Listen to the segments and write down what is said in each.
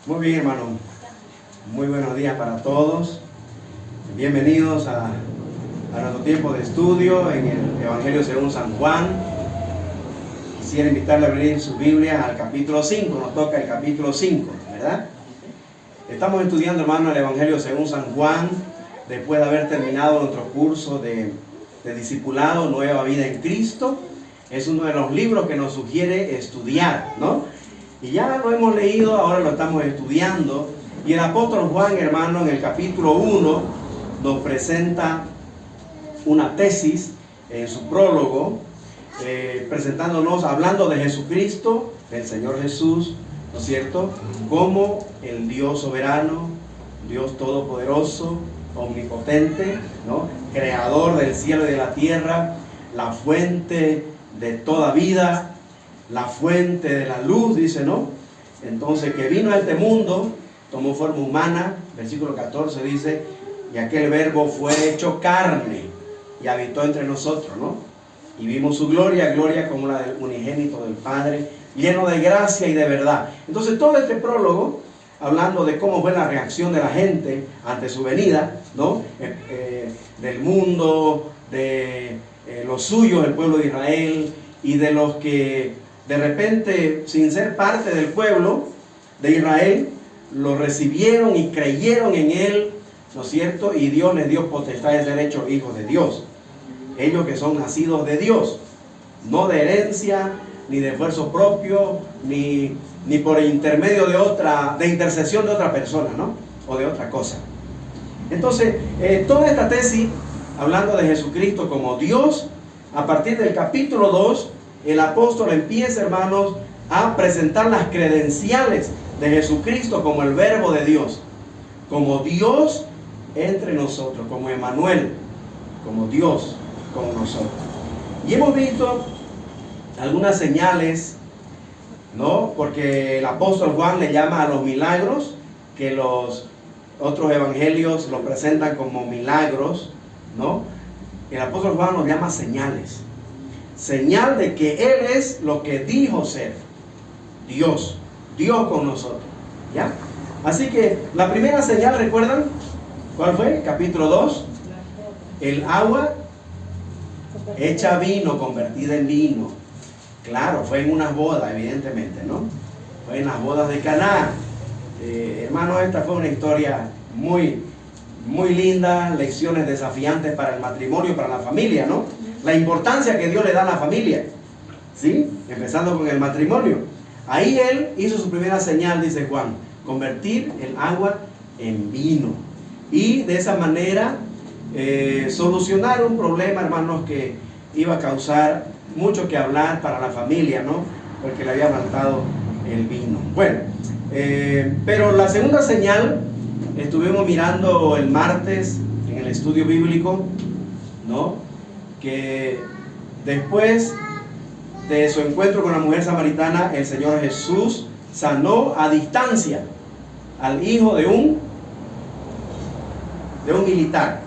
Muy bien, hermano. Muy buenos días para todos. Bienvenidos a nuestro tiempo de estudio en el Evangelio según San Juan. Quisiera invitarle a abrir su Biblia al capítulo 5. Nos toca el capítulo 5, ¿verdad? Estamos estudiando, hermano, el Evangelio según San Juan, después de haber terminado nuestro curso de discipulado, Nueva Vida en Cristo. Es uno de los libros que nos sugiere estudiar, ¿no? Y ya lo hemos leído, ahora lo estamos estudiando. Y el apóstol Juan, hermano, en el capítulo 1 nos presenta una tesis en su prólogo, presentándonos, hablando de Jesucristo, del Señor Jesús, ¿no es cierto? Como el Dios soberano, Dios todopoderoso, omnipotente, ¿no? Creador del cielo y de la tierra, la fuente de toda vida, la fuente de la luz, dice, ¿no? Entonces, que vino a este mundo, tomó forma humana, versículo 14 dice, y aquel verbo fue hecho carne y habitó entre nosotros, ¿no? Y vimos su gloria, gloria como la del unigénito del Padre, lleno de gracia y de verdad. Entonces, todo este prólogo, hablando de cómo fue la reacción de la gente ante su venida, ¿no? Del mundo, de los suyos, el pueblo de Israel, y de los que de repente, sin ser parte del pueblo de Israel, lo recibieron y creyeron en él, ¿no es cierto? Y Dios les dio potestad de ser hechos hijos de Dios. Ellos que son nacidos de Dios, no de herencia, ni de esfuerzo propio, ni por intermedio de intercesión de otra persona, ¿no? O de otra cosa. Entonces, toda esta tesis, hablando de Jesucristo como Dios, a partir del capítulo 2, el apóstol empieza, hermanos, a presentar las credenciales de Jesucristo como el verbo de Dios, como Dios entre nosotros, como Emmanuel, como Dios con nosotros. Y hemos visto algunas señales, ¿no? Porque el apóstol Juan le llama a los milagros, que los otros evangelios lo presentan como milagros, ¿no? El apóstol Juan nos llama señales. Señal de que Él es lo que dijo ser. Dios con nosotros, ¿ya? Así que la primera señal, ¿recuerdan? ¿Cuál fue? Capítulo 2. El agua hecha vino, convertida en vino. Claro, fue en unas bodas, evidentemente, ¿no? Fue en las bodas de Caná. Hermano, esta fue una historia muy, muy linda, lecciones desafiantes para el matrimonio, para la familia, ¿no? La importancia que Dios le da a la familia, ¿sí? Empezando con el matrimonio. Ahí Él hizo su primera señal, dice Juan, convertir el agua en vino. Y de esa manera solucionar un problema, hermanos, que iba a causar mucho que hablar para la familia, ¿no? Porque le había faltado el vino. Bueno, pero la segunda señal, estuvimos mirando el martes en el estudio bíblico, ¿no? Que después de su encuentro con la mujer samaritana, el Señor Jesús sanó a distancia al hijo de un militar.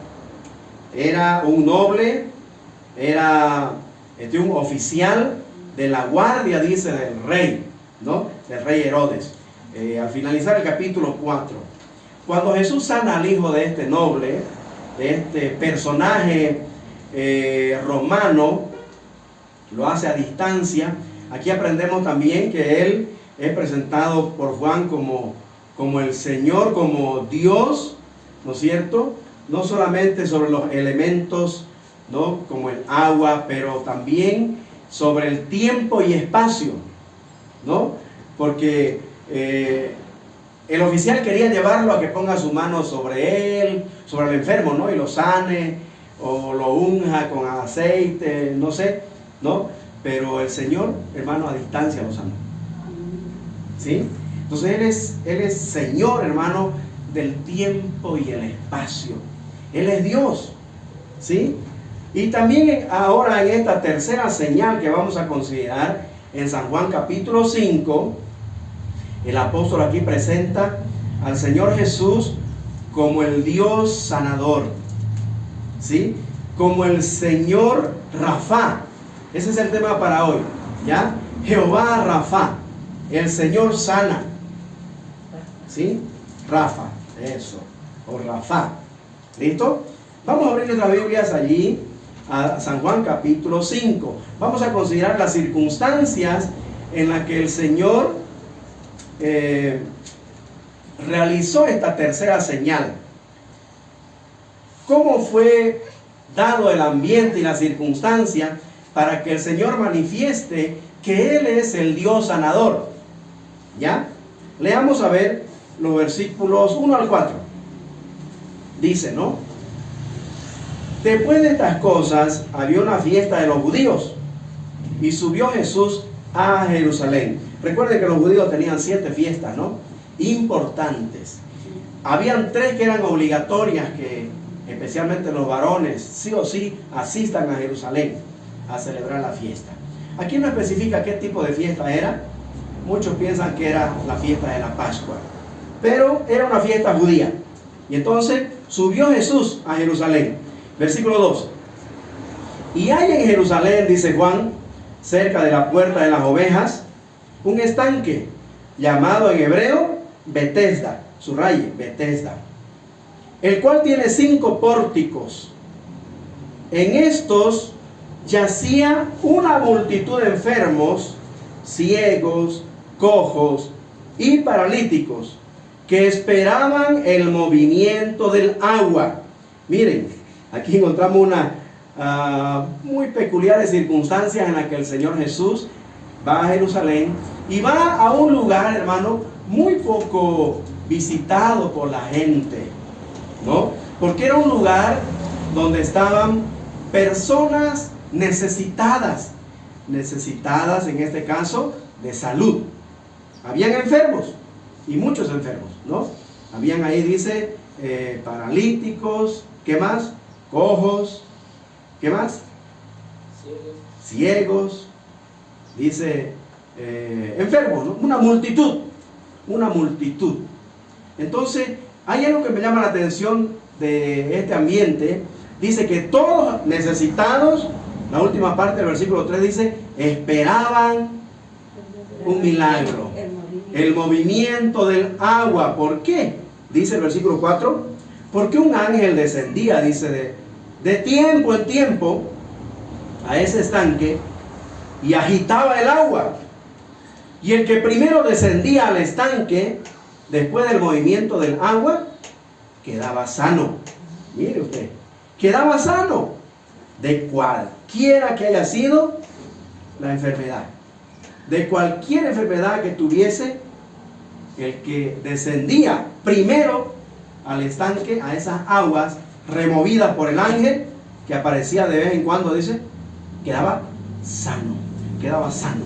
Era un noble, era un oficial de la guardia, dice, del rey, ¿no? Del rey Herodes. Al finalizar el capítulo 4, cuando Jesús sana al hijo de este noble, de este personaje romano, lo hace a distancia. Aquí aprendemos también que Él es presentado por Juan como el Señor, como Dios, ¿no es cierto? No solamente sobre los elementos, ¿no? Como el agua, pero también sobre el tiempo y espacio, ¿no? Porque el oficial quería llevarlo a que ponga su mano sobre él, sobre el enfermo, ¿no? Y lo sane, o lo unja con aceite, no sé, ¿no? Pero el Señor, hermano, a distancia lo sanó, ¿sí? Entonces Él es Señor, hermano, del tiempo y el espacio. Él es Dios, ¿sí? Y también ahora en esta tercera señal que vamos a considerar, en San Juan capítulo 5, el apóstol aquí presenta al Señor Jesús como el Dios sanador, ¿sí? Como el Señor Rafa. Ese es el tema para hoy, ¿ya? Jehová Rafa, el Señor sana, ¿sí? Rafa, eso, o Rafa. ¿Listo? Vamos a abrir nuestras Biblias allí a San Juan capítulo 5. Vamos a considerar las circunstancias en las que el Señor realizó esta tercera señal. ¿Cómo fue dado el ambiente y la circunstancia para que el Señor manifieste que Él es el Dios sanador? ¿Ya? Leamos a ver los versículos 1 al 4. Dice, ¿no? Después de estas cosas había una fiesta de los judíos y subió Jesús a Jerusalén. Recuerden que los judíos tenían 7 fiestas, ¿no? Importantes. Habían 3 que eran obligatorias, que especialmente los varones sí o sí asistan a Jerusalén a celebrar la fiesta. Aquí no especifica qué tipo de fiesta era. Muchos piensan que era la fiesta de la Pascua, pero era una fiesta judía. Y entonces subió Jesús a Jerusalén. Versículo 2. Y hay en Jerusalén, dice Juan, cerca de la puerta de las ovejas, un estanque llamado en hebreo Betesda, subraye, Betesda, el cual tiene 5 pórticos. En estos yacía una multitud de enfermos, ciegos, cojos y paralíticos, que esperaban el movimiento del agua. Miren, aquí encontramos una muy peculiares circunstancias en las que el Señor Jesús va a Jerusalén y va a un lugar, hermano, muy poco visitado por la gente, ¿no? Porque era un lugar donde estaban personas necesitadas en este caso de salud. Habían enfermos y muchos enfermos, ¿no? Habían ahí, dice, paralíticos, ¿qué más? Cojos, ¿qué más? Ciegos, dice, enfermos, ¿no? Una multitud. Entonces, hay algo que me llama la atención de este ambiente. Dice que todos necesitados, la última parte del versículo 3 dice, esperaban un milagro, el movimiento del agua. ¿Por qué? Dice el versículo 4, porque un ángel descendía, dice, de tiempo en tiempo a ese estanque y agitaba el agua. Y el que primero descendía al estanque, después del movimiento del agua, quedaba sano. Mire usted, quedaba sano de cualquiera que haya sido la enfermedad. De cualquier enfermedad que tuviese, el que descendía primero al estanque, a esas aguas removidas por el ángel, que aparecía de vez en cuando, dice, quedaba sano, quedaba sano.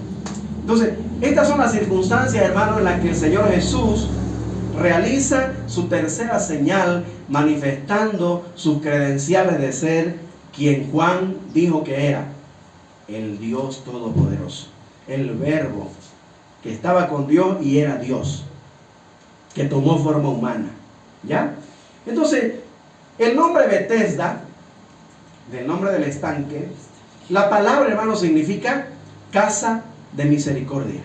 Entonces, estas son las circunstancias, hermanos, en las que el Señor Jesús realiza su tercera señal, manifestando sus credenciales de ser quien Juan dijo que era, el Dios Todopoderoso, el Verbo que estaba con Dios y era Dios, que tomó forma humana. ¿Ya? Entonces, el nombre Betesda, del nombre del estanque, la palabra, hermano, significa casa de misericordia.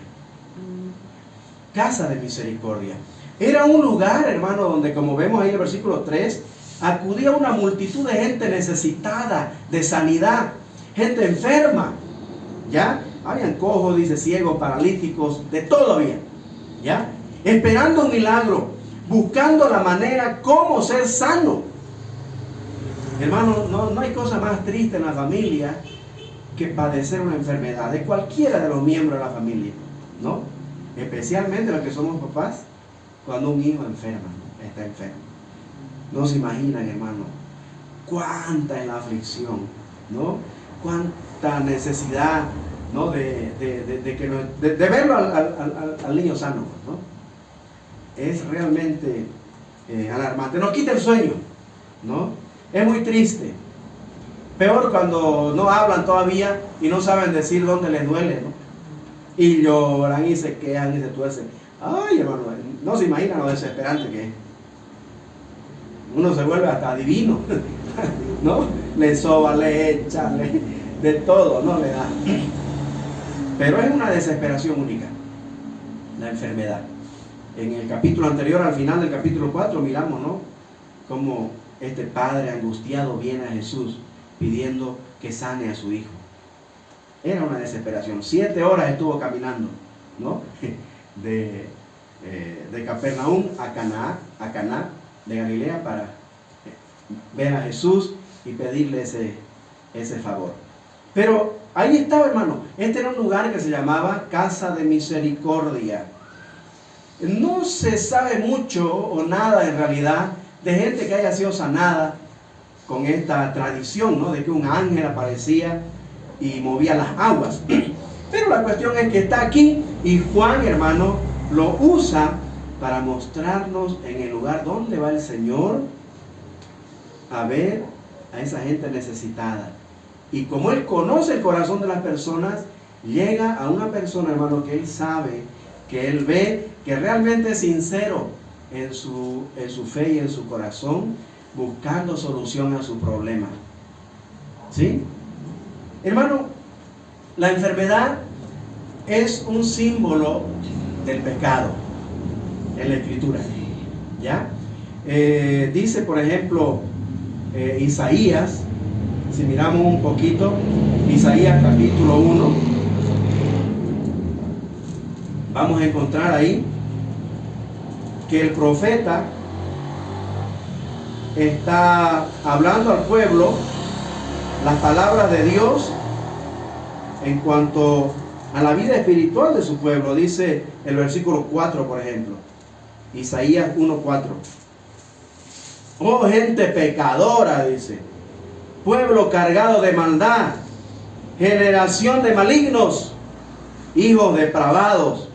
Casa de misericordia. Era un lugar, hermano, donde, como vemos ahí en el versículo 3, acudía una multitud de gente necesitada de sanidad, gente enferma. ¿Ya? Habían cojos, dice, ciegos, paralíticos, de todo había. ¿Ya? Esperando un milagro, buscando la manera cómo ser sano. Hermano, no hay cosa más triste en la familia que padecer una enfermedad de cualquiera de los miembros de la familia, ¿no? Especialmente los que somos papás, cuando un hijo enferma, ¿no? Está enfermo. No se imaginan, hermano, cuánta es la aflicción, ¿no? Cuánta necesidad, ¿no? de verlo al niño sano, ¿no? Es realmente alarmante. Nos quita el sueño, ¿no? Es muy triste. Peor cuando no hablan todavía y no saben decir dónde les duele, ¿no? Y lloran y se quejan y se tuercen. Ay, hermano, no se imaginan lo desesperante que es. Uno se vuelve hasta adivino, ¿no? Le soba, le echa, de todo, ¿no? Le da. Pero es una desesperación única, la enfermedad. En el capítulo anterior, al final del capítulo 4, miramos, ¿no?, cómo este padre angustiado viene a Jesús pidiendo que sane a su hijo. Era una desesperación. 7 horas estuvo caminando, ¿no?, de Capernaum a Caná de Galilea para ver a Jesús y pedirle ese favor. Pero ahí estaba, hermano. Este era un lugar que se llamaba Casa de Misericordia. No se sabe mucho o nada en realidad de gente que haya sido sanada con esta tradición, ¿no?, de que un ángel aparecía y movía las aguas. Pero la cuestión es que está aquí y Juan, hermano, lo usa para mostrarnos en el lugar donde va el Señor a ver a esa gente necesitada. Y como Él conoce el corazón de las personas, llega a una persona, hermano, que Él sabe, que Él ve, que realmente es sincero en su fe y en su corazón, buscando solución a su problema. ¿Sí? Hermano, la enfermedad es un símbolo del pecado en la Escritura. ¿Ya? Dice, por ejemplo, Isaías, si miramos un poquito, Isaías capítulo 1, vamos a encontrar ahí que el profeta está hablando al pueblo las palabras de Dios en cuanto a la vida espiritual de su pueblo. Dice el versículo 4, por ejemplo, Isaías 1:4. Oh gente pecadora, dice, pueblo cargado de maldad, generación de malignos, hijos depravados.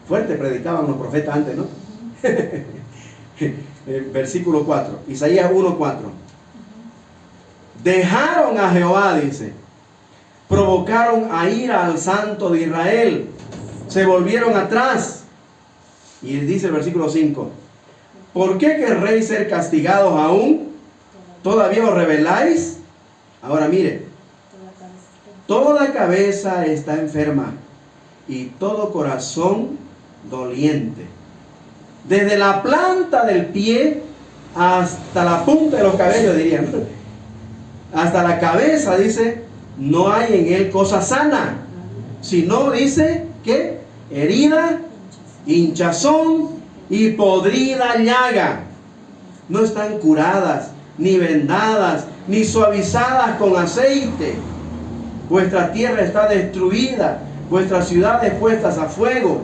Fuerte predicaban los profetas antes, ¿no? Versículo 4, Isaías 1:4. Dejaron a Jehová, dice, provocaron a ira al Santo de Israel, se volvieron atrás. Y dice el versículo 5, ¿por qué querréis ser castigados aún? ¿Todavía os rebeláis? Ahora mire, toda cabeza está enferma y todo corazón doliente. Desde la planta del pie hasta la punta de los cabellos, dirían, hasta la cabeza, dice, no hay en él cosa sana, sino, dice, que herida, hinchazón y podrida llaga. No están curadas, ni vendadas, ni suavizadas con aceite. Vuestra tierra está destruida, vuestras ciudades puestas a fuego,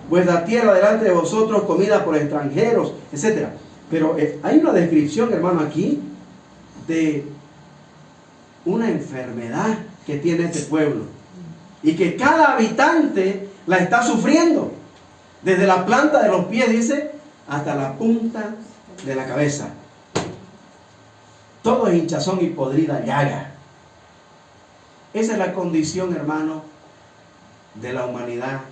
vuestra tierra delante de vosotros comida por extranjeros, etc. Pero hay una descripción, hermano, aquí de una enfermedad que tiene este pueblo y que cada habitante la está sufriendo, desde la planta de los pies, dice, hasta la punta de la cabeza. Todo es hinchazón y podrida llaga. Esa es la condición, hermano, de la humanidad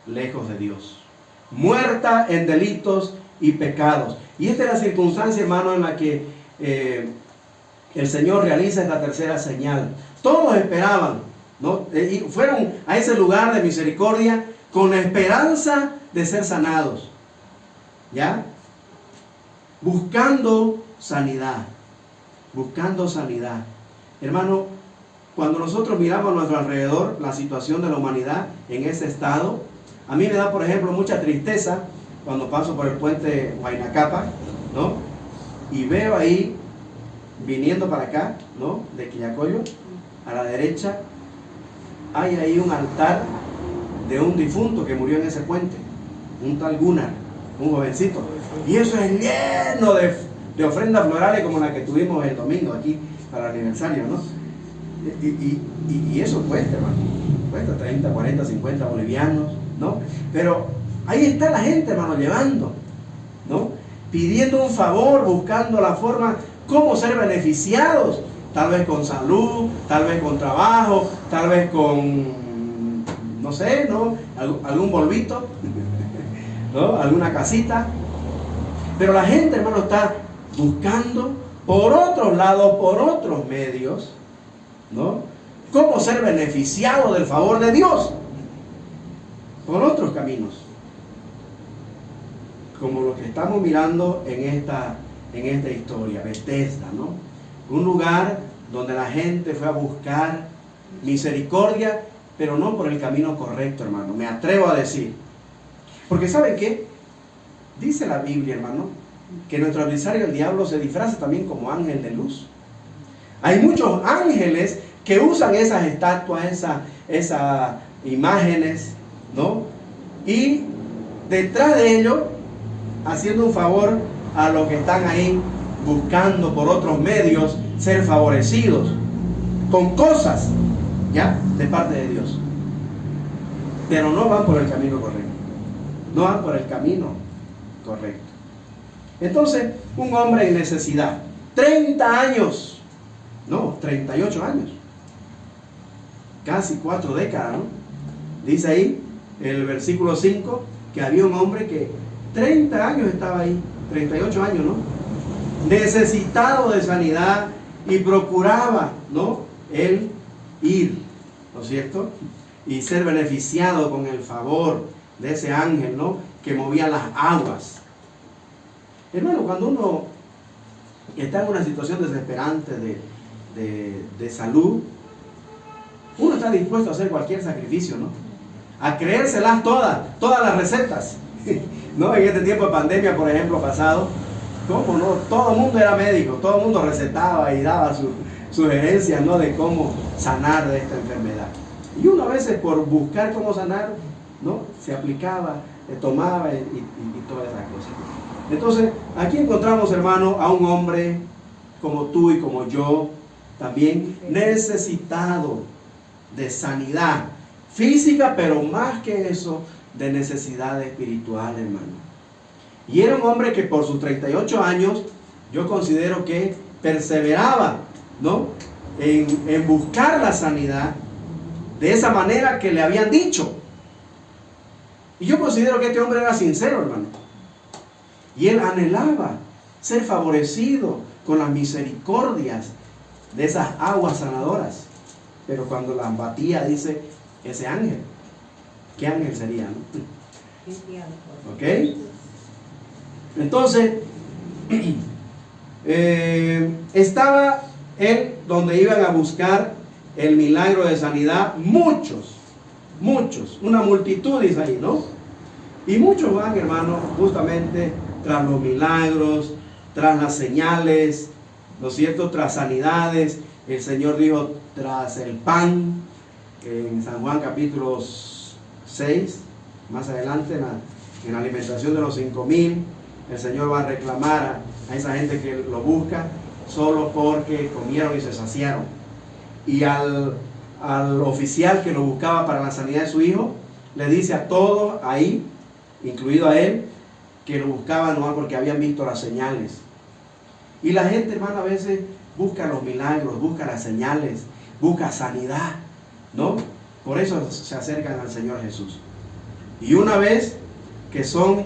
lejos de Dios, muerta en delitos y pecados. Y esta es la circunstancia, hermano, en la que el Señor realiza esta tercera señal. Todos esperaban, ¿no? Y fueron a ese lugar de misericordia con la esperanza de ser sanados, ¿ya? Buscando sanidad, buscando sanidad. Hermano, cuando nosotros miramos a nuestro alrededor la situación de la humanidad en ese estado, a mí me da, por ejemplo, mucha tristeza cuando paso por el puente Huaynacapa, ¿no? Y veo ahí, viniendo para acá, ¿no?, de Quillacollo, a la derecha, hay ahí un altar de un difunto que murió en ese puente, un tal Gunnar, un jovencito. Y eso es lleno de ofrendas florales como la que tuvimos el domingo aquí para el aniversario, ¿no? Y eso cuesta, hermano. Cuesta 30, 40, 50 bolivianos, ¿no? Pero ahí está la gente, hermano, llevando, ¿no? Pidiendo un favor, buscando la forma cómo ser beneficiados, tal vez con salud, tal vez con trabajo, tal vez con, no sé, ¿no?, algún polvito, ¿no?, alguna casita. Pero la gente, hermano, está buscando por otros lados, por otros medios, ¿no?, cómo ser beneficiado del favor de Dios por otros caminos. como lo que estamos mirando en esta historia, Bethesda, ¿no? Un lugar donde la gente fue a buscar misericordia, pero no por el camino correcto, hermano. Me atrevo a decir. Porque ¿saben qué? Dice la Biblia, hermano, que nuestro adversario, el diablo, se disfraza también como ángel de luz. Hay muchos ángeles que usan esas estatuas, esas imágenes, ¿no? Y detrás de ellos, haciendo un favor a los que están ahí buscando por otros medios ser favorecidos con cosas, ¿ya? De parte de Dios. Pero no van por el camino correcto. No van por el camino correcto. Entonces, un hombre en necesidad, 30 años, no, 38 años, casi 4 décadas, ¿no? Dice ahí, el versículo 5, que había un hombre que 30 años estaba ahí, 38 años, ¿no? Necesitado de sanidad y procuraba, ¿no? Él ir, ¿no es cierto? Y ser beneficiado con el favor de ese ángel, ¿no? Que movía las aguas. Hermano, cuando uno está en una situación desesperante de salud, uno está dispuesto a hacer cualquier sacrificio, ¿no? A creérselas todas las recetas, ¿no? En este tiempo de pandemia, por ejemplo, pasado, ¿cómo no? Todo el mundo era médico, todo el mundo recetaba y daba sus sugerencias, ¿no? De cómo sanar de esta enfermedad. Y uno a veces por buscar cómo sanar, ¿no? Se aplicaba, tomaba y todas esas cosas. Entonces, aquí encontramos, hermano, a un hombre como tú y como yo, también necesitado de sanidad física, pero más que eso, de necesidad espiritual, hermano. Y era un hombre que por sus 38 años, yo considero que perseveraba, ¿no? En buscar la sanidad de esa manera que le habían dicho. Y yo considero que este hombre era sincero, hermano. Y él anhelaba ser favorecido con las misericordias de esas aguas sanadoras. Pero cuando las batía, dice, ese ángel, ¿qué ángel sería, no? ¿Ok? Entonces, estaba él donde iban a buscar el milagro de sanidad, muchos, una multitud, dice ahí, ¿no? Y muchos van, hermano, justamente tras los milagros, tras las señales, ¿no es cierto? Tras sanidades. El Señor dijo, tras el pan, en San Juan capítulo 6, más adelante, en la alimentación de los 5,000, el Señor va a reclamar a esa gente que lo busca solo porque comieron y se saciaron. Y al oficial que lo buscaba para la sanidad de su hijo, le dice a todos ahí, incluido a él, que lo buscaban no porque habían visto las señales. Y la gente, hermano, a veces busca los milagros, busca las señales, busca sanidad, ¿no? Por eso se acercan al Señor Jesús. Y una vez que son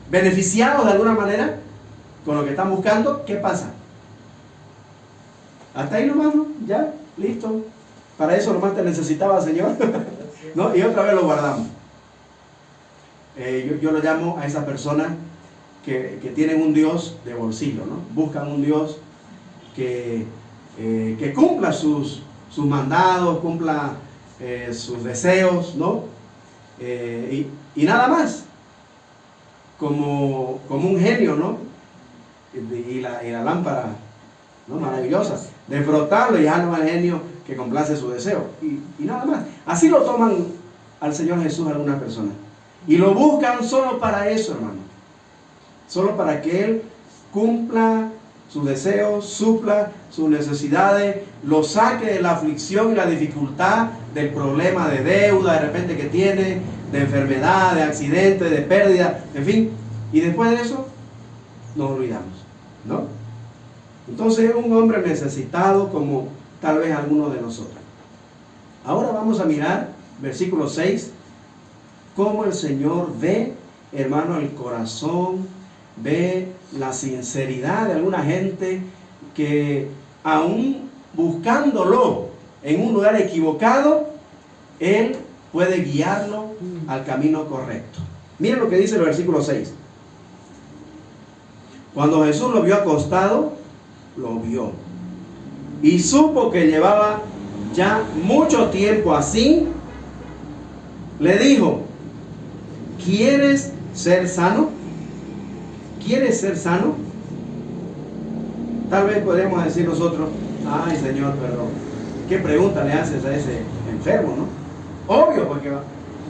beneficiados de alguna manera con lo que están buscando, ¿qué pasa? Hasta ahí nomás, ¿no? Ya, listo. Para eso nomás te necesitaba, Señor, ¿no? Y otra vez lo guardamos. Yo lo llamo a esas personas que tienen un Dios de bolsillo, ¿no? Buscan un Dios que cumpla sus mandados, cumpla sus deseos, ¿no? Y nada más, como un genio, ¿no? Y la lámpara, ¿no? Maravillosa, de frotarlo y dejarlo al genio que complace su deseo, y nada más. Así lo toman al Señor Jesús algunas personas, y lo buscan solo para eso, hermano, solo para que Él cumpla sus deseos, supla sus necesidades, lo saque de la aflicción y la dificultad del problema de deuda de repente que tiene, de enfermedad, de accidente, de pérdida, en fin. Y después de eso, nos olvidamos, ¿no? Entonces, un hombre necesitado como tal vez alguno de nosotros. Ahora vamos a mirar, versículo 6, cómo el Señor ve, hermano, el corazón, ve la sinceridad de alguna gente que aún buscándolo en un lugar equivocado, Él puede guiarlo al camino correcto. Miren lo que dice el versículo 6. Cuando Jesús lo vio acostado, lo vio. Y supo que llevaba ya mucho tiempo así. Le dijo: ¿quieres ser sano? ¿Quieres ser sano? Tal vez podemos decir nosotros: ay, Señor, perdón. ¿Qué pregunta le haces a ese enfermo, no? Obvio, porque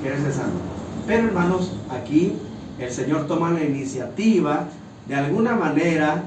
quiere ser sano. Pero hermanos, aquí el Señor toma la iniciativa de alguna manera,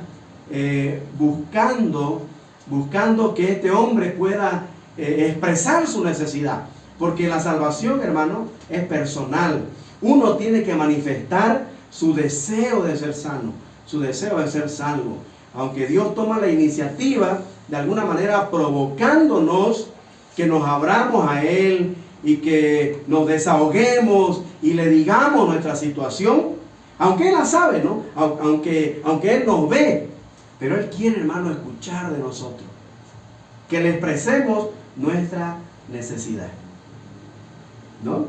buscando que este hombre pueda expresar su necesidad. Porque la salvación, hermano, es personal. Uno tiene que manifestar su deseo de ser sano, su deseo de ser salvo. Aunque Dios toma la iniciativa, de alguna manera provocándonos que nos abramos a Él y que nos desahoguemos y le digamos nuestra situación, aunque Él la sabe, ¿no? Aunque Él nos ve, pero Él quiere, hermano, escuchar de nosotros, que le expresemos nuestra necesidad, ¿no?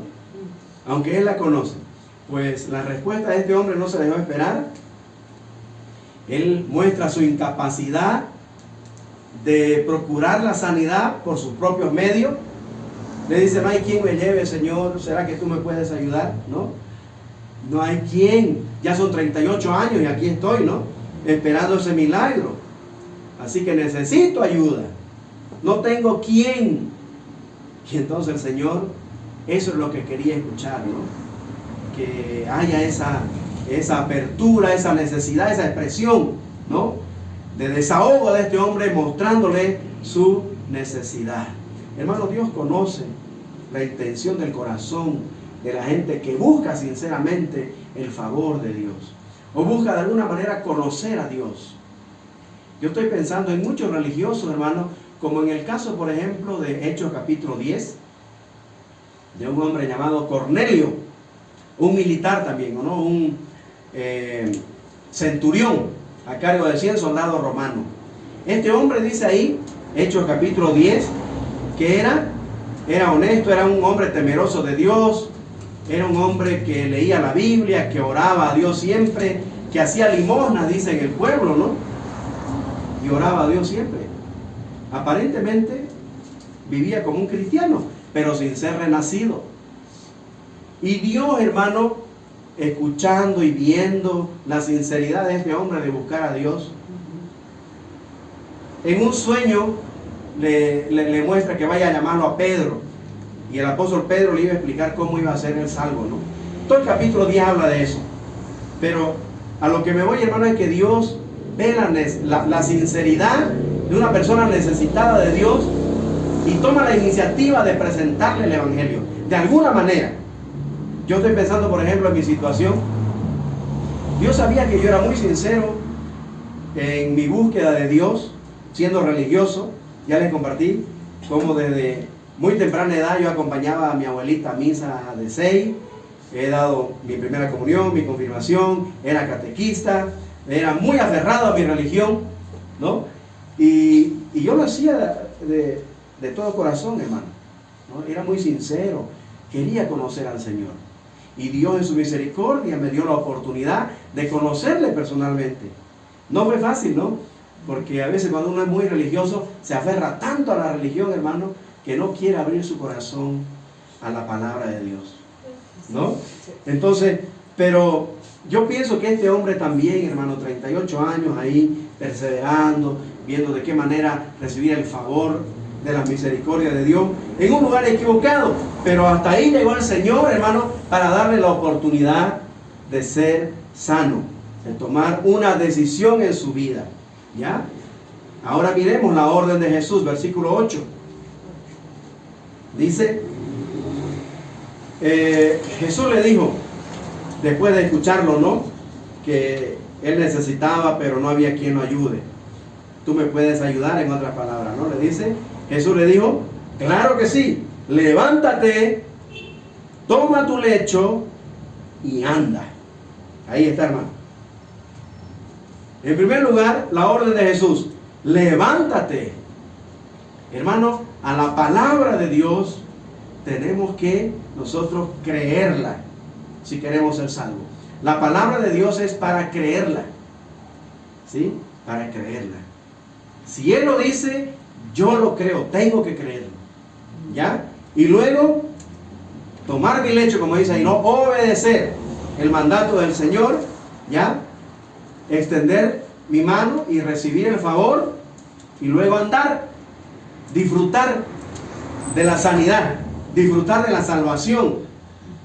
Aunque Él la conoce. Pues la respuesta de este hombre no se dejó esperar. Él muestra su incapacidad de procurar la sanidad por sus propios medios. Le dice: no hay quien me lleve, Señor, ¿será que tú me puedes ayudar? No hay quien. Ya son 38 años y aquí estoy, ¿no? Esperando ese milagro. Así que necesito ayuda. No tengo quien. Y entonces el Señor, eso es lo que quería escuchar, ¿no? Que haya esa apertura, esa necesidad, esa expresión, ¿no? De desahogo de este hombre, mostrándole su necesidad. Hermano, Dios conoce la intención del corazón de la gente que busca sinceramente el favor de Dios, o busca de alguna manera conocer a Dios. Yo estoy pensando en muchos religiosos, hermano, como en el caso, por ejemplo, de Hechos capítulo 10, de un hombre llamado Cornelio, un militar también, ¿no? Un centurión a cargo de 100 soldados romanos. Este hombre dice ahí, Hechos capítulo 10, que era honesto, era un hombre temeroso de Dios, era un hombre que leía la Biblia, que oraba a Dios siempre, que hacía limosnas, dice, en el pueblo, ¿no? Y oraba a Dios siempre. Aparentemente vivía como un cristiano, pero sin ser renacido. Y Dios, hermano, escuchando y viendo la sinceridad de este hombre de buscar a Dios, en un sueño le muestra que vaya a llamarlo a Pedro, y el apóstol Pedro le iba a explicar cómo iba a ser el salvo, ¿no? Todo el capítulo 10 habla de eso. Pero a lo que me voy, hermano, es que Dios ve la sinceridad de una persona necesitada de Dios y toma la iniciativa de presentarle el evangelio de alguna manera. Yo estoy pensando, por ejemplo, en mi situación. Dios sabía que yo era muy sincero en mi búsqueda de Dios, siendo religioso. Ya les compartí cómo desde muy temprana edad yo acompañaba a mi abuelita a misa de 6. He dado mi primera comunión, mi confirmación, era catequista, era muy aferrado a mi religión, ¿no? Y yo lo hacía de todo corazón, hermano, ¿no? Era muy sincero, quería conocer al Señor. Y Dios en su misericordia me dio la oportunidad de conocerle personalmente. No fue fácil, ¿no? Porque a veces cuando uno es muy religioso, se aferra tanto a la religión, hermano, que no quiere abrir su corazón a la palabra de Dios, ¿no? Entonces, pero yo pienso que este hombre también, hermano, 38 años ahí, perseverando, viendo de qué manera recibir el favor de la misericordia de Dios, en un lugar equivocado, pero hasta ahí llegó el Señor, hermano, para darle la oportunidad de ser sano, de tomar una decisión en su vida, ¿ya? Ahora miremos la orden de Jesús, versículo 8. Dice, Jesús le dijo, después de escucharlo, ¿no?, que él necesitaba, pero no había quien lo ayude. Tú me puedes ayudar, en otras palabras, ¿no? Le dice, Jesús le dijo, claro que sí, levántate, toma tu lecho y anda. Ahí está, hermano. En primer lugar, la orden de Jesús, levántate. Hermano, a la palabra de Dios tenemos que nosotros creerla, si queremos ser salvos. La palabra de Dios es para creerla. ¿Sí? Para creerla. Si Él lo dice, yo lo creo, tengo que creerlo. ¿Ya? Y luego, tomar mi lecho, como dice ahí, no obedecer el mandato del Señor, ¿ya? Extender mi mano y recibir el favor, y luego andar, disfrutar de la sanidad, disfrutar de la salvación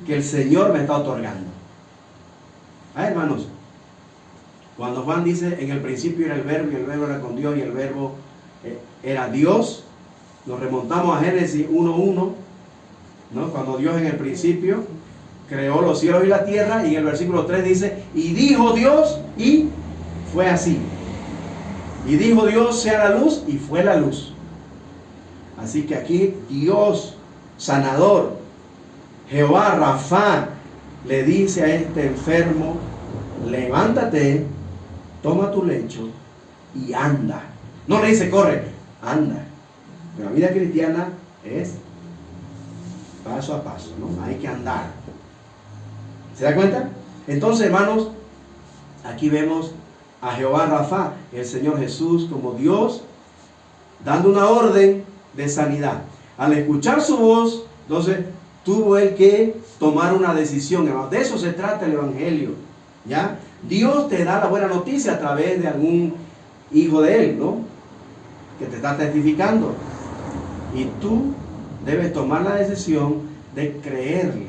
que el Señor me está otorgando. Hermanos, cuando Juan dice, en el principio era el verbo, y el verbo era con Dios, y el verbo era Dios, nos remontamos a Génesis 1:1, ¿no? Cuando Dios en el principio creó los cielos y la tierra, y en el versículo 3 dice, y dijo Dios, y fue así. Y dijo Dios, sea la luz, y fue la luz. Así que aquí Dios, sanador, Jehová Rafa, le dice a este enfermo, levántate, toma tu lecho y anda. No le dice corre, anda. La vida cristiana es paso a paso, ¿no? Hay que andar. ¿Se da cuenta? Entonces, hermanos, aquí vemos a Jehová Rafa, el Señor Jesús, como Dios, dando una orden de sanidad. Al escuchar su voz, entonces tuvo él que tomar una decisión. De eso se trata el Evangelio, ¿ya? Dios te da la buena noticia a través de algún hijo de Él, ¿no? Que te está testificando. Y tú debes tomar la decisión de creerle,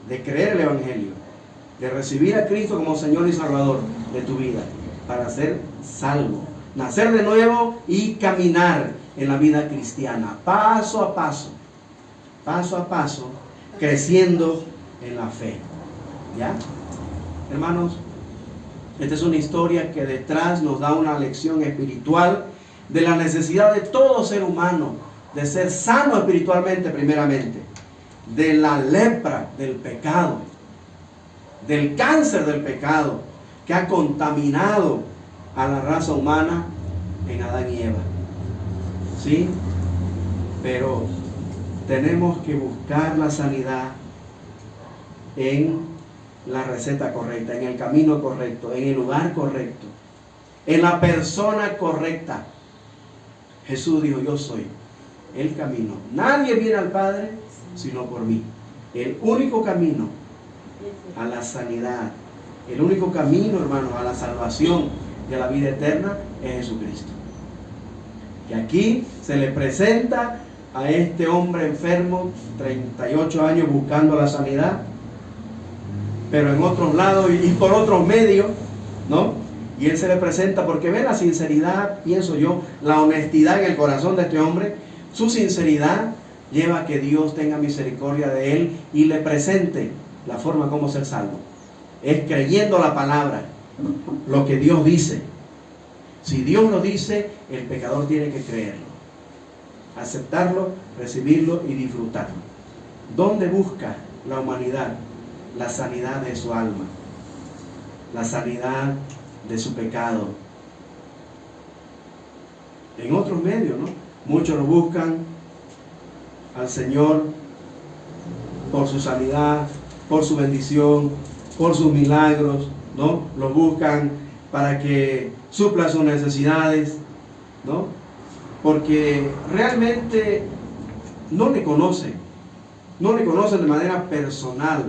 de creer el Evangelio, de recibir a Cristo como Señor y Salvador de tu vida, para ser salvo, nacer de nuevo y caminar en la vida cristiana, paso a paso, creciendo en la fe. ¿Ya? Hermanos, esta es una historia que detrás nos da una lección espiritual de la necesidad de todo ser humano de ser sano espiritualmente primeramente, de la lepra del pecado, del cáncer del pecado que ha contaminado a la raza humana en Adán y Eva. ¿Sí? Pero tenemos que buscar la sanidad en la receta correcta, en el camino correcto, en el lugar correcto, en la persona correcta. Jesús dijo, yo soy el camino. Nadie viene al Padre sino por mí. El único camino a la sanidad, el único camino, hermano, a la salvación de la vida eterna es Jesucristo. Y aquí se le presenta a este hombre enfermo, 38 años buscando la sanidad, pero en otros lados y por otros medios, ¿no? Y él se le presenta porque ve la sinceridad, pienso yo, la honestidad en el corazón de este hombre. Su sinceridad lleva a que Dios tenga misericordia de él y le presente la forma como ser salvo. Es creyendo la palabra, lo que Dios dice. Si Dios lo dice, el pecador tiene que creerlo, aceptarlo, recibirlo y disfrutarlo. ¿Dónde busca la humanidad la sanidad de su alma? La sanidad de su pecado. En otros medios, ¿no? Muchos lo buscan al Señor por su sanidad, por su bendición, por sus milagros, ¿no? Lo buscan para que supla sus necesidades, ¿no? Porque realmente no le conocen de manera personal,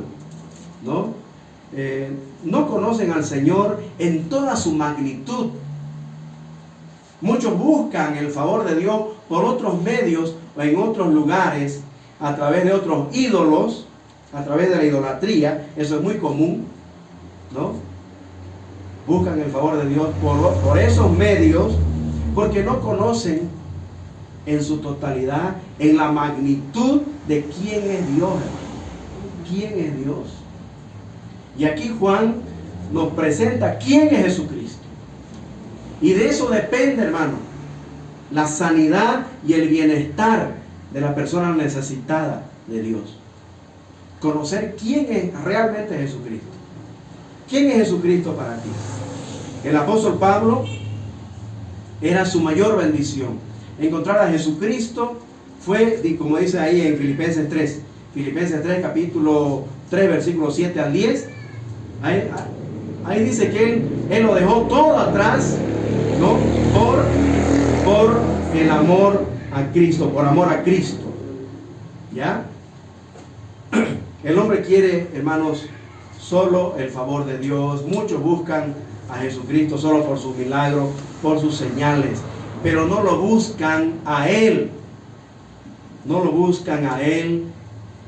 ¿no? No conocen al Señor en toda su magnitud. Muchos buscan el favor de Dios por otros medios o en otros lugares, a través de otros ídolos, a través de la idolatría. Eso es muy común, ¿no? Buscan el favor de Dios por esos medios, porque no conocen en su totalidad, en la magnitud de quién es Dios. ¿Quién es Dios? Y aquí Juan nos presenta quién es Jesucristo. Y de eso depende, hermano, la sanidad y el bienestar de la persona necesitada de Dios. Conocer quién es realmente Jesucristo. ¿Quién es Jesucristo para ti? El apóstol Pablo era su mayor bendición. Encontrar a Jesucristo fue, como dice ahí en Filipenses 3, capítulo 3, versículos 7 al 10. Ahí dice que él lo dejó todo atrás, ¿no? Por el amor a Cristo, por amor a Cristo. ¿Ya? El hombre quiere, hermanos, solo el favor de Dios. Muchos buscan a Jesucristo solo por sus milagros, por sus señales, pero no lo buscan a Él. No lo buscan a Él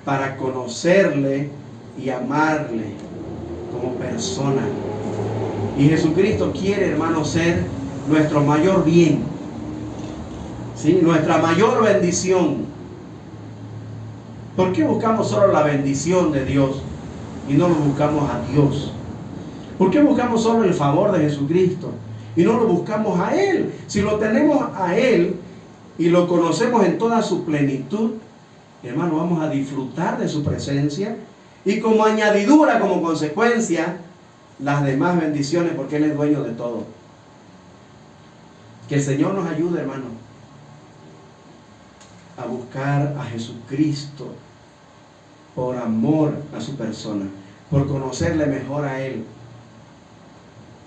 para conocerle y amarle como persona. Y Jesucristo quiere, hermanos, ser nuestro mayor bien, ¿sí? Nuestra mayor bendición. ¿Por qué buscamos solo la bendición de Dios y no lo buscamos a Dios? ¿Por qué buscamos solo el favor de Jesucristo y no lo buscamos a Él? Si lo tenemos a Él y lo conocemos en toda su plenitud, hermano, vamos a disfrutar de su presencia y como añadidura, como consecuencia, las demás bendiciones, porque Él es dueño de todo. Que el Señor nos ayude, hermano, a buscar a Jesucristo por amor a su persona, por conocerle mejor a Él,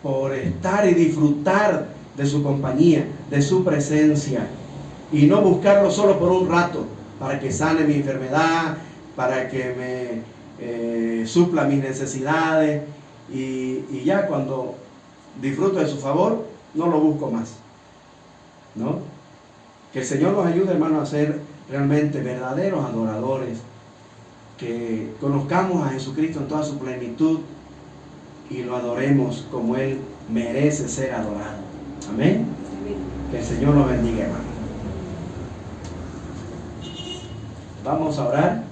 por estar y disfrutar de su compañía, de su presencia, y no buscarlo solo por un rato, para que sane mi enfermedad, para que me supla mis necesidades, y ya cuando disfruto de su favor, no lo busco más, ¿no? Que el Señor nos ayude, hermano, a ser realmente verdaderos adoradores, que conozcamos a Jesucristo en toda su plenitud y lo adoremos como Él merece ser adorado. Amén. Que el Señor nos bendiga, hermano. Vamos a orar.